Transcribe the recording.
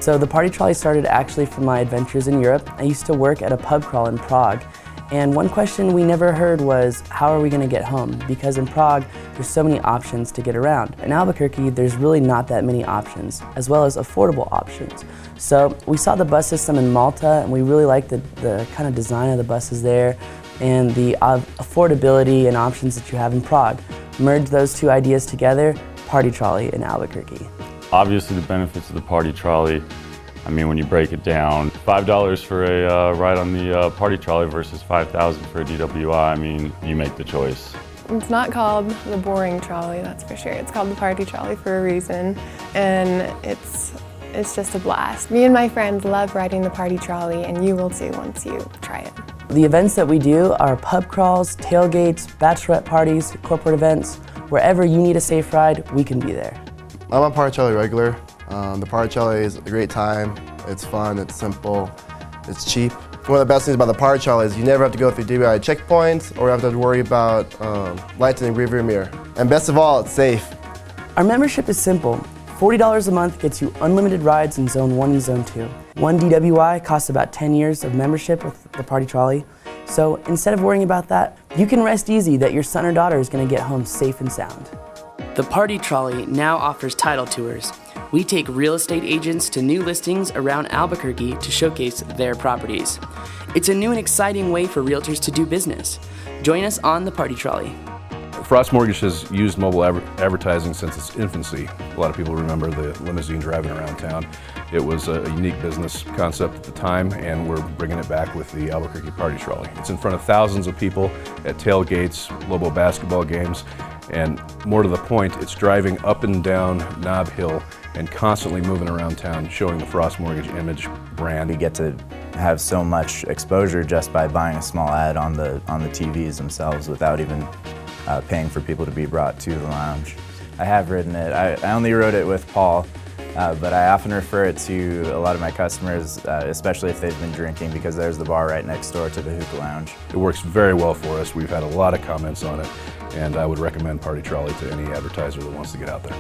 So the Party Trolley started actually from my adventures in Europe. I used to work at a pub crawl in Prague. And one question we never heard was, how are we going to get home? Because in Prague, there's so many options to get around. In Albuquerque, there's really not that many options, as well as affordable options. So we saw the bus system in Malta, and we really liked the kind of design of the buses there, and the affordability and options that you have in Prague. Merge those two ideas together, Party Trolley in Albuquerque. Obviously the benefits of the Party Trolley, I mean, when you break it down, $5 for a ride on the Party Trolley versus $5,000 for a DWI, I mean, you make the choice. It's not called the boring trolley, that's for sure. It's called the Party Trolley for a reason, and it's just a blast. Me and my friends love riding the Party Trolley, and you will too once you try it. The events that we do are pub crawls, tailgates, bachelorette parties, corporate events. Wherever you need a safe ride, we can be there. I'm a Party Trolley regular. The Party Trolley is a great time. It's fun, it's simple, it's cheap. One of the best things about the Party Trolley is you never have to go through DWI checkpoints or have to worry about lights in the rearview mirror. And best of all, it's safe. Our membership is simple. $40 a month gets you unlimited rides in Zone 1 and Zone 2. One DWI costs about 10 years of membership with the Party Trolley. So instead of worrying about that, you can rest easy that your son or daughter is going to get home safe and sound. The Party Trolley now offers title tours. We take real estate agents to new listings around Albuquerque to showcase their properties. It's a new and exciting way for realtors to do business. Join us on the Party Trolley. Frost Mortgage has used mobile advertising since its infancy. A lot of people remember the limousine driving around town. It was a unique business concept at the time, and we're bringing it back with the Albuquerque Party Trolley. It's in front of thousands of people at tailgates, Lobo basketball games, and more to the point, it's driving up and down Knob Hill and constantly moving around town, showing the Frost Mortgage image brand. We get to have so much exposure just by buying a small ad on the TVs themselves without even paying for people to be brought to the lounge. I have ridden it. I only rode it with Paul, but I often refer it to a lot of my customers, especially if they've been drinking, because there's the bar right next door to the hookah lounge. It works very well for us. We've had a lot of comments on it, and I would recommend Party Trolley to any advertiser that wants to get out there.